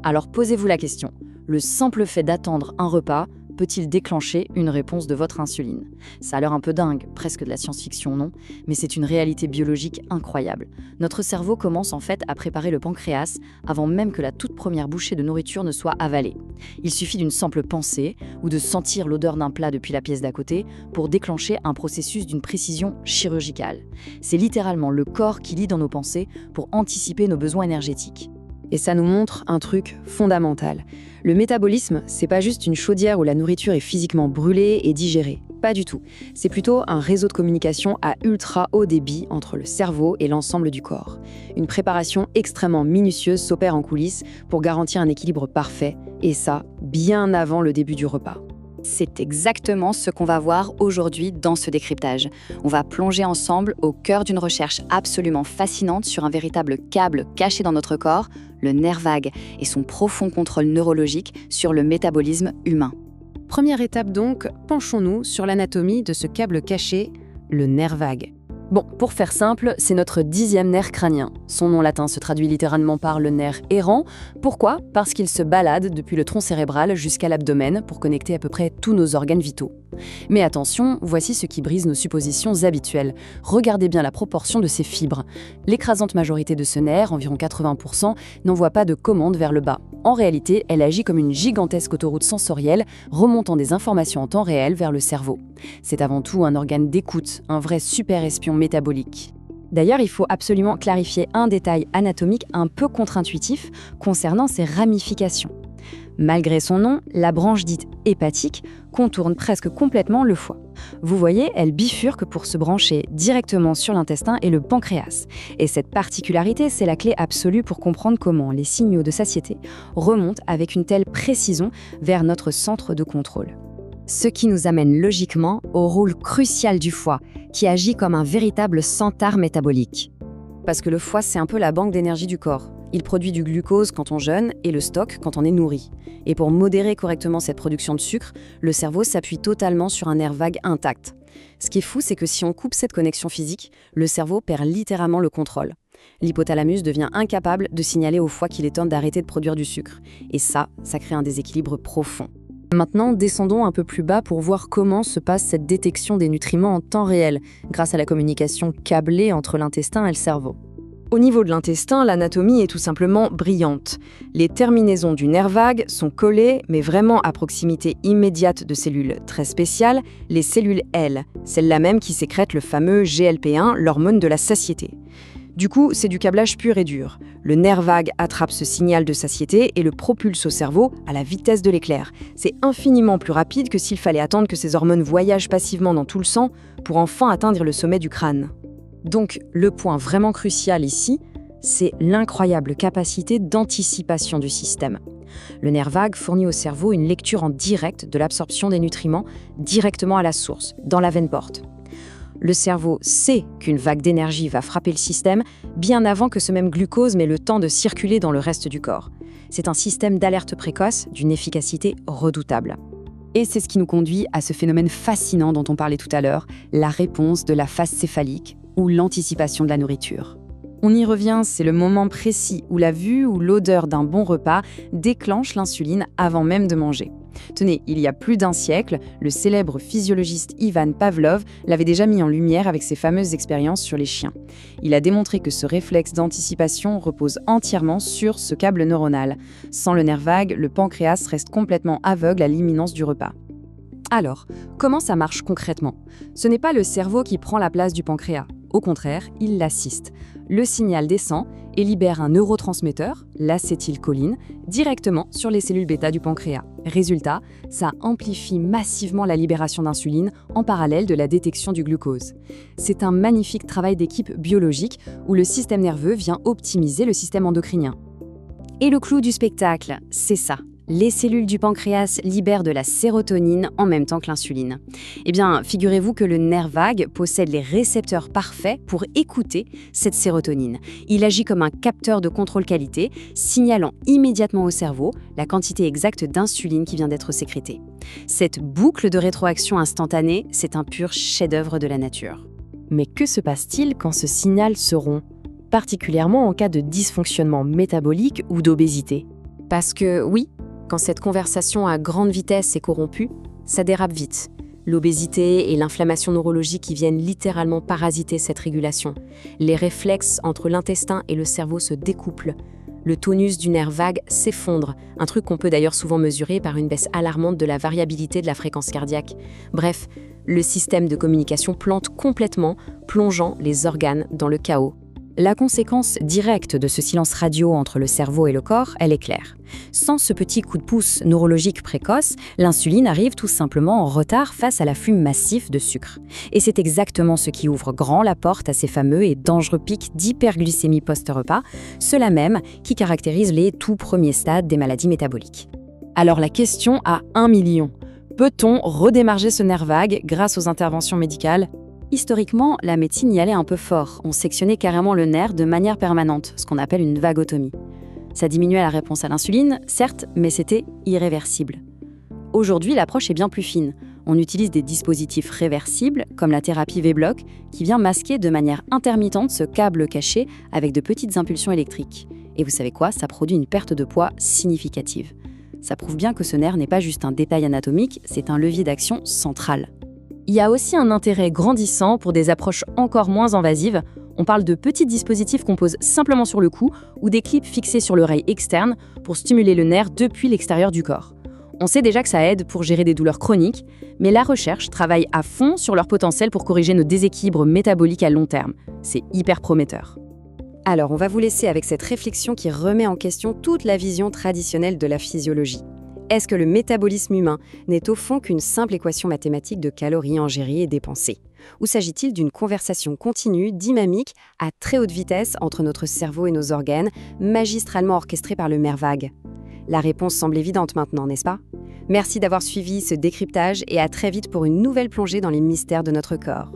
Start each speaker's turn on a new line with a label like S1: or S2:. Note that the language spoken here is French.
S1: Alors posez-vous la question, le simple fait d'attendre un repas peut-il déclencher une réponse de votre insuline? Ça a l'air un peu dingue, presque de la science-fiction, non? Mais c'est une réalité biologique incroyable. Notre cerveau commence en fait à préparer le pancréas avant même que la toute première bouchée de nourriture ne soit avalée. Il suffit d'une simple pensée ou de sentir l'odeur d'un plat depuis la pièce d'à côté pour déclencher un processus d'une précision chirurgicale. C'est littéralement le corps qui lit dans nos pensées pour anticiper nos besoins énergétiques.
S2: Et ça nous montre un truc fondamental. Le métabolisme, c'est pas juste une chaudière où la nourriture est physiquement brûlée et digérée. Pas du tout. C'est plutôt un réseau de communication à ultra haut débit entre le cerveau et l'ensemble du corps. Une préparation extrêmement minutieuse s'opère en coulisses pour garantir un équilibre parfait, et ça, bien avant le début du repas.
S1: C'est exactement ce qu'on va voir aujourd'hui dans ce décryptage. On va plonger ensemble au cœur d'une recherche absolument fascinante sur un véritable câble caché dans notre corps, le nerf vague, et son profond contrôle neurologique sur le métabolisme humain.
S2: Première étape donc, penchons-nous sur l'anatomie de ce câble caché, le nerf vague.
S1: Bon, pour faire simple, c'est notre 10e nerf crânien. Son nom latin se traduit littéralement par le nerf errant. Pourquoi? Parce qu'il se balade depuis le tronc cérébral jusqu'à l'abdomen pour connecter à peu près tous nos organes vitaux. Mais attention, voici ce qui brise nos suppositions habituelles. Regardez bien la proportion de ces fibres. L'écrasante majorité de ce nerf, environ 80%, n'envoie pas de commande vers le bas. En réalité, elle agit comme une gigantesque autoroute sensorielle, remontant des informations en temps réel vers le cerveau. C'est avant tout un organe d'écoute, un vrai super espion métabolique. D'ailleurs, il faut absolument clarifier un détail anatomique un peu contre-intuitif concernant ses ramifications. Malgré son nom, la branche dite hépatique contourne presque complètement le foie. Vous voyez, elle bifurque pour se brancher directement sur l'intestin et le pancréas. Et cette particularité, c'est la clé absolue pour comprendre comment les signaux de satiété remontent avec une telle précision vers notre centre de contrôle. Ce qui nous amène logiquement au rôle crucial du foie, qui agit comme un véritable centre métabolique. Parce que le foie, c'est un peu la banque d'énergie du corps. Il produit du glucose quand on jeûne et le stocke quand on est nourri. Et pour modérer correctement cette production de sucre, le cerveau s'appuie totalement sur un nerf vague intact. Ce qui est fou, c'est que si on coupe cette connexion physique, le cerveau perd littéralement le contrôle. L'hypothalamus devient incapable de signaler au foie qu'il est temps d'arrêter de produire du sucre. Et ça crée un déséquilibre profond. Maintenant, descendons un peu plus bas pour voir comment se passe cette détection des nutriments en temps réel, grâce à la communication câblée entre l'intestin et le cerveau. Au niveau de l'intestin, l'anatomie est tout simplement brillante. Les terminaisons du nerf vague sont collées, mais vraiment à proximité immédiate de cellules très spéciales, les cellules L, celles-là même qui sécrètent le fameux GLP-1, l'hormone de la satiété. Du coup, c'est du câblage pur et dur. Le nerf vague attrape ce signal de satiété et le propulse au cerveau à la vitesse de l'éclair. C'est infiniment plus rapide que s'il fallait attendre que ces hormones voyagent passivement dans tout le sang pour enfin atteindre le sommet du crâne. Donc, le point vraiment crucial ici, c'est l'incroyable capacité d'anticipation du système. Le nerf vague fournit au cerveau une lecture en direct de l'absorption des nutriments directement à la source, dans la veine porte. Le cerveau sait qu'une vague d'énergie va frapper le système bien avant que ce même glucose n'ait le temps de circuler dans le reste du corps. C'est un système d'alerte précoce d'une efficacité redoutable. Et c'est ce qui nous conduit à ce phénomène fascinant dont on parlait tout à l'heure, la réponse de la phase céphalique ou l'anticipation de la nourriture. On y revient, c'est le moment précis où la vue ou l'odeur d'un bon repas déclenche l'insuline avant même de manger. Tenez, il y a plus d'un siècle, le célèbre physiologiste Ivan Pavlov l'avait déjà mis en lumière avec ses fameuses expériences sur les chiens. Il a démontré que ce réflexe d'anticipation repose entièrement sur ce câble neuronal. Sans le nerf vague, le pancréas reste complètement aveugle à l'imminence du repas. Alors, comment ça marche concrètement? Ce n'est pas le cerveau qui prend la place du pancréas. Au contraire, il l'assiste. Le signal descend et libère un neurotransmetteur, l'acétylcholine, directement sur les cellules bêta du pancréas. Résultat, ça amplifie massivement la libération d'insuline en parallèle de la détection du glucose. C'est un magnifique travail d'équipe biologique où le système nerveux vient optimiser le système endocrinien. Et le clou du spectacle, c'est ça. Les cellules du pancréas libèrent de la sérotonine en même temps que l'insuline. Eh bien, figurez-vous que le nerf vague possède les récepteurs parfaits pour écouter cette sérotonine. Il agit comme un capteur de contrôle qualité, signalant immédiatement au cerveau la quantité exacte d'insuline qui vient d'être sécrétée. Cette boucle de rétroaction instantanée, c'est un pur chef-d'œuvre de la nature. Mais que se passe-t-il quand ce signal se rompt, particulièrement en cas de dysfonctionnement métabolique ou d'obésité ?
S2: Parce que oui, quand cette conversation à grande vitesse est corrompue, ça dérape vite. L'obésité et l'inflammation neurologique qui viennent littéralement parasiter cette régulation. Les réflexes entre l'intestin et le cerveau se découplent. Le tonus du nerf vague s'effondre, un truc qu'on peut d'ailleurs souvent mesurer par une baisse alarmante de la variabilité de la fréquence cardiaque. Bref, le système de communication plante complètement, plongeant les organes dans le chaos. La conséquence directe de ce silence radio entre le cerveau et le corps, elle est claire. Sans ce petit coup de pouce neurologique précoce, l'insuline arrive tout simplement en retard face à l'afflux massif de sucre. Et c'est exactement ce qui ouvre grand la porte à ces fameux et dangereux pics d'hyperglycémie post-repas, ceux-là même qui caractérisent les tout premiers stades des maladies métaboliques. Alors la question à 1 million. Peut-on redémarrer ce nerf vague grâce aux interventions médicales ? Historiquement, la médecine y allait un peu fort. On sectionnait carrément le nerf de manière permanente, ce qu'on appelle une vagotomie. Ça diminuait la réponse à l'insuline, certes, mais c'était irréversible. Aujourd'hui, l'approche est bien plus fine. On utilise des dispositifs réversibles, comme la thérapie V-Bloc, qui vient masquer de manière intermittente ce câble caché avec de petites impulsions électriques. Et vous savez quoi ? Ça produit une perte de poids significative. Ça prouve bien que ce nerf n'est pas juste un détail anatomique, c'est un levier d'action central. Il y a aussi un intérêt grandissant pour des approches encore moins invasives. On parle de petits dispositifs qu'on pose simplement sur le cou ou des clips fixés sur l'oreille externe pour stimuler le nerf depuis l'extérieur du corps. On sait déjà que ça aide pour gérer des douleurs chroniques, mais la recherche travaille à fond sur leur potentiel pour corriger nos déséquilibres métaboliques à long terme. C'est hyper prometteur. Alors, on va vous laisser avec cette réflexion qui remet en question toute la vision traditionnelle de la physiologie. Est-ce que le métabolisme humain n'est au fond qu'une simple équation mathématique de calories ingérées et dépensées ? Ou s'agit-il d'une conversation continue, dynamique, à très haute vitesse entre notre cerveau et nos organes, magistralement orchestrée par le nerf vague ? La réponse semble évidente maintenant, n'est-ce pas ? Merci d'avoir suivi ce décryptage et à très vite pour une nouvelle plongée dans les mystères de notre corps.